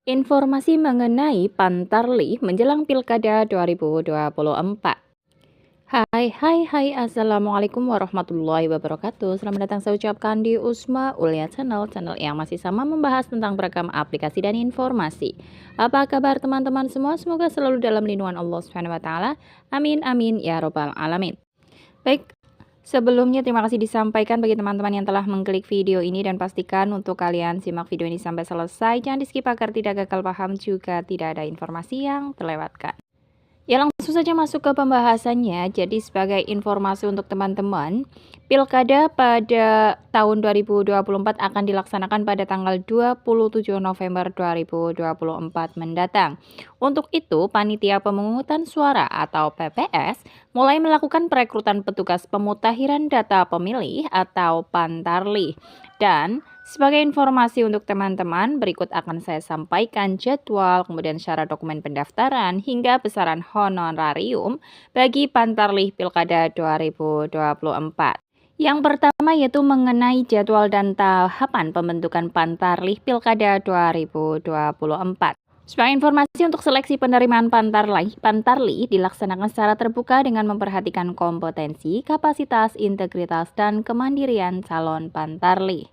Informasi mengenai Pantarlih menjelang Pilkada 2024. Hai, Assalamualaikum warahmatullahi wabarakatuh. Selamat datang saya ucapkan di Usma Ulia Channel yang masih sama membahas tentang beragam aplikasi dan informasi. Apa kabar teman-teman semua? Semoga selalu dalam lindungan Allah Subhanahu wa taala. Amin amin ya robbal alamin. Baik, sebelumnya terima kasih disampaikan bagi teman-teman yang telah mengklik video ini dan pastikan untuk kalian simak video ini sampai selesai. Jangan di skip agar tidak gagal paham juga tidak ada informasi yang terlewatkan. Ya langsung saja masuk ke pembahasannya. Jadi sebagai informasi untuk teman-teman, Pilkada pada tahun 2024 akan dilaksanakan pada tanggal 27 November 2024 mendatang. Untuk itu, Panitia Pemungutan Suara atau PPS mulai melakukan perekrutan petugas pemutahiran data pemilih atau Pantarlih. Dan sebagai informasi untuk teman-teman, berikut akan saya sampaikan jadwal, kemudian syarat dokumen pendaftaran, hingga besaran honorarium bagi Pantarlih Pilkada 2024. Yang pertama yaitu mengenai jadwal dan tahapan pembentukan Pantarlih Pilkada 2024. Sebagai informasi untuk seleksi penerimaan Pantarlih dilaksanakan secara terbuka dengan memperhatikan kompetensi, kapasitas, integritas, dan kemandirian calon Pantarlih.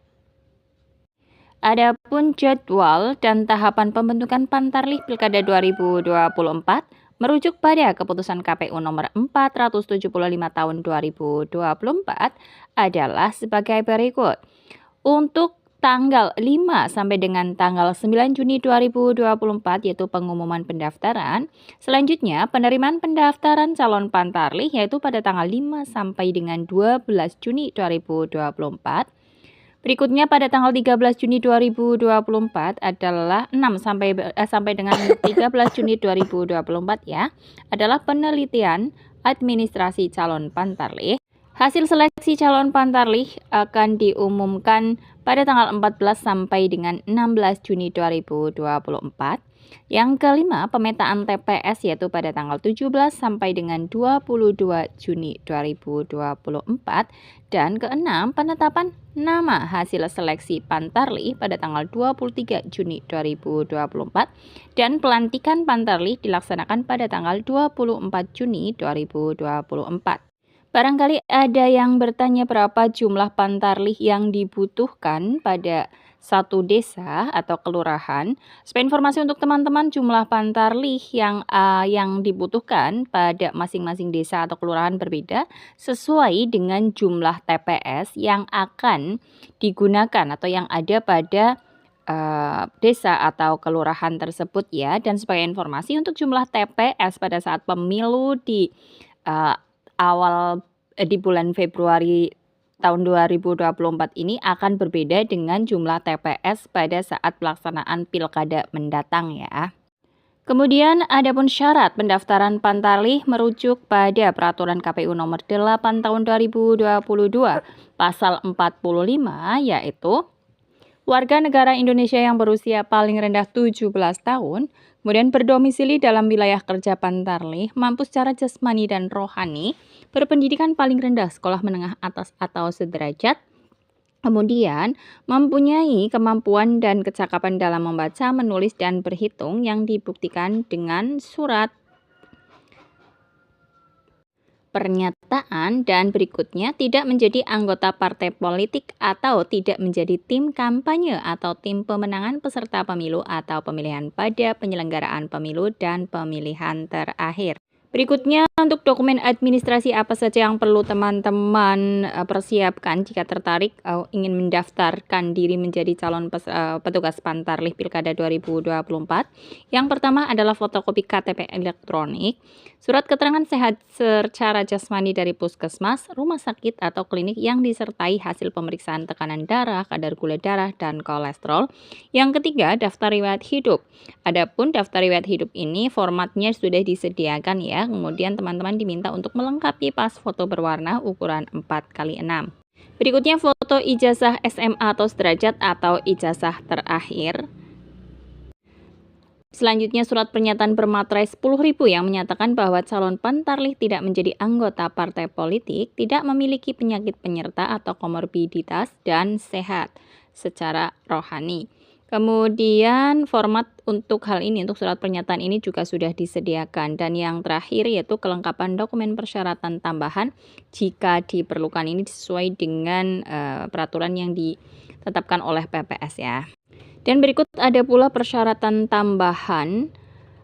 Adapun jadwal dan tahapan pembentukan Pantarlih Pilkada 2024 merujuk pada keputusan KPU nomor 475 tahun 2024 adalah sebagai berikut. Untuk tanggal 5 sampai dengan tanggal 9 Juni 2024 yaitu pengumuman pendaftaran. Selanjutnya penerimaan pendaftaran calon Pantarlih yaitu pada tanggal 5 sampai dengan 12 Juni 2024. Berikutnya pada tanggal 13 Juni 2024 adalah 6 sampai dengan 13 Juni 2024 ya, adalah penelitian administrasi calon Pantarlih. Hasil seleksi calon Pantarlih akan diumumkan pada tanggal 14 sampai dengan 16 Juni 2024. Yang kelima, pemetaan TPS yaitu pada tanggal 17 sampai dengan 22 Juni 2024. Dan keenam, penetapan nama hasil seleksi Pantarlih pada tanggal 23 Juni 2024 dan pelantikan Pantarlih dilaksanakan pada tanggal 24 Juni 2024. Barangkali ada yang bertanya berapa jumlah Pantarlih yang dibutuhkan pada satu desa atau kelurahan. Sebagai informasi untuk teman-teman, jumlah Pantarlih yang dibutuhkan pada masing-masing desa atau kelurahan berbeda sesuai dengan jumlah TPS yang akan digunakan atau yang ada pada desa atau kelurahan tersebut ya. Dan sebagai informasi untuk jumlah TPS pada saat pemilu di di bulan Februari tahun 2024 ini akan berbeda dengan jumlah TPS pada saat pelaksanaan pilkada mendatang ya. Kemudian adapun syarat pendaftaran Pantarlih merujuk pada peraturan KPU nomor 8 tahun 2022 pasal 45 yaitu warga negara Indonesia yang berusia paling rendah 17 tahun, kemudian berdomisili dalam wilayah kerja Pantarlih, mampu secara jasmani dan rohani, berpendidikan paling rendah sekolah menengah atas atau sederajat, kemudian mempunyai kemampuan dan kecakapan dalam membaca, menulis, dan berhitung yang dibuktikan dengan surat pernyataan dan berikutnya tidak menjadi anggota partai politik atau tidak menjadi tim kampanye atau tim pemenangan peserta pemilu atau pemilihan pada penyelenggaraan pemilu dan pemilihan terakhir. Berikutnya untuk dokumen administrasi apa saja yang perlu teman-teman persiapkan jika tertarik ingin mendaftarkan diri menjadi calon petugas Pantarlih Pilkada 2024. Yang pertama adalah fotokopi KTP elektronik, surat keterangan sehat secara jasmani dari puskesmas, rumah sakit atau klinik yang disertai hasil pemeriksaan tekanan darah, kadar gula darah, dan kolesterol. Yang ketiga, daftar riwayat hidup. Adapun daftar riwayat hidup ini formatnya sudah disediakan ya. Kemudian teman-teman diminta untuk melengkapi pas foto berwarna ukuran 4x6. Berikutnya foto ijazah SMA atau sederajat atau ijazah terakhir. Selanjutnya surat pernyataan bermaterai 10.000 yang menyatakan bahwa calon Pantarlih tidak menjadi anggota partai politik, tidak memiliki penyakit penyerta atau komorbiditas dan sehat secara rohani. Kemudian format untuk hal ini, untuk surat pernyataan ini juga sudah disediakan. Dan yang terakhir yaitu kelengkapan dokumen persyaratan tambahan jika diperlukan. Ini sesuai dengan peraturan yang ditetapkan oleh PPS ya. Dan berikut ada pula persyaratan tambahan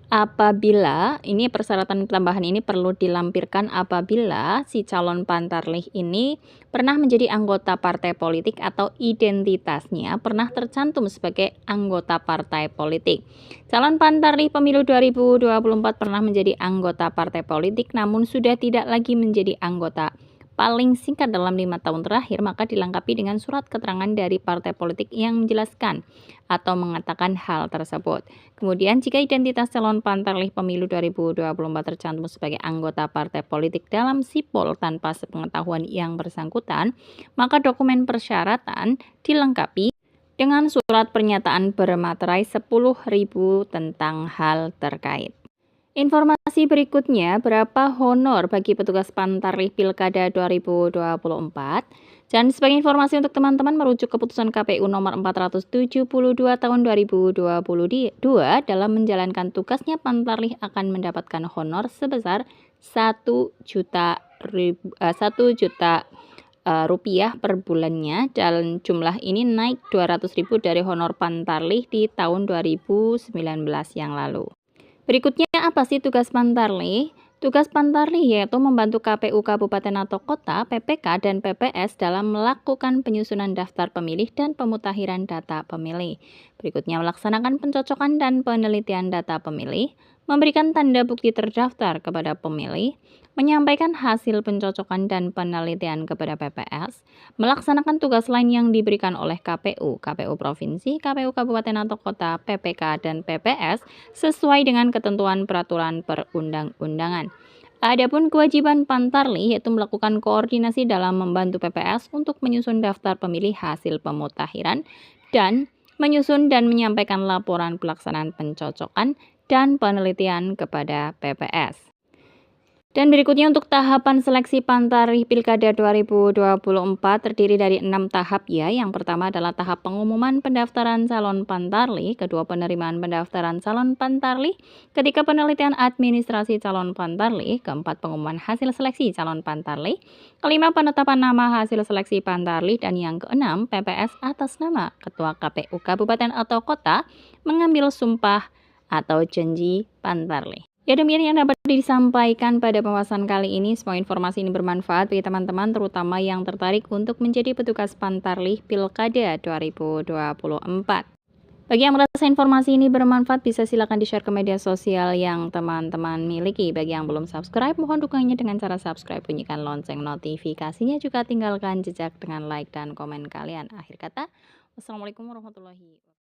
apabila persyaratan tambahan ini perlu dilampirkan apabila si calon pantarlih ini pernah menjadi anggota partai politik atau identitasnya pernah tercantum sebagai anggota partai politik. Calon pantarlih pemilu 2024 pernah menjadi anggota partai politik namun sudah tidak lagi menjadi anggota paling singkat dalam 5 tahun terakhir, maka dilengkapi dengan surat keterangan dari partai politik yang menjelaskan atau mengatakan hal tersebut. Kemudian, jika identitas calon pantarlih pemilu 2024 tercantum sebagai anggota partai politik dalam sipol tanpa sepengetahuan yang bersangkutan, maka dokumen persyaratan dilengkapi dengan surat pernyataan bermaterai 10.000 tentang hal terkait. Informasi berikutnya, berapa honor bagi petugas pantarlih Pilkada 2024? Dan sebagai informasi untuk teman-teman merujuk keputusan KPU nomor 472 tahun 2022 dalam menjalankan tugasnya pantarlih akan mendapatkan honor sebesar 1 juta rupiah per bulannya, dan jumlah ini naik 200.000 dari honor pantarlih di tahun 2019 yang lalu. Berikutnya, apa sih tugas pantarlih? Tugas pantarlih yaitu membantu KPU Kabupaten atau Kota, PPK, dan PPS dalam melakukan penyusunan daftar pemilih dan pemutakhiran data pemilih. Berikutnya, melaksanakan pencocokan dan penelitian data pemilih, memberikan tanda bukti terdaftar kepada pemilih, menyampaikan hasil pencocokan dan penelitian kepada PPS, melaksanakan tugas lain yang diberikan oleh KPU, KPU Provinsi, KPU Kabupaten atau Kota, PPK, dan PPS sesuai dengan ketentuan peraturan perundang-undangan. Adapun kewajiban pantarlih yaitu melakukan koordinasi dalam membantu PPS untuk menyusun daftar pemilih hasil pemutakhiran dan menyusun dan menyampaikan laporan pelaksanaan pencocokan dan penelitian kepada PPS. Dan berikutnya untuk tahapan seleksi pantarlih Pilkada 2024 terdiri dari 6 tahap ya. Yang pertama adalah tahap pengumuman pendaftaran calon pantarlih, kedua penerimaan pendaftaran calon pantarlih, ketiga penelitian administrasi calon pantarlih, keempat pengumuman hasil seleksi calon pantarlih, kelima penetapan nama hasil seleksi pantarlih, dan yang keenam PPS atas nama Ketua KPU Kabupaten atau Kota mengambil sumpah atau janji pantarlih. Ya, demikian yang dapat disampaikan pada pembahasan kali ini. Semua informasi ini bermanfaat bagi teman-teman terutama yang tertarik untuk menjadi petugas pantarlih Pilkada 2024. Bagi yang merasa informasi ini bermanfaat, bisa silakan di-share ke media sosial yang teman-teman miliki. Bagi yang belum subscribe, mohon dukungannya dengan cara subscribe, bunyikan lonceng notifikasinya, juga tinggalkan jejak dengan like dan komen kalian. Akhir kata, wassalamualaikum warahmatullahi wabarakatuh.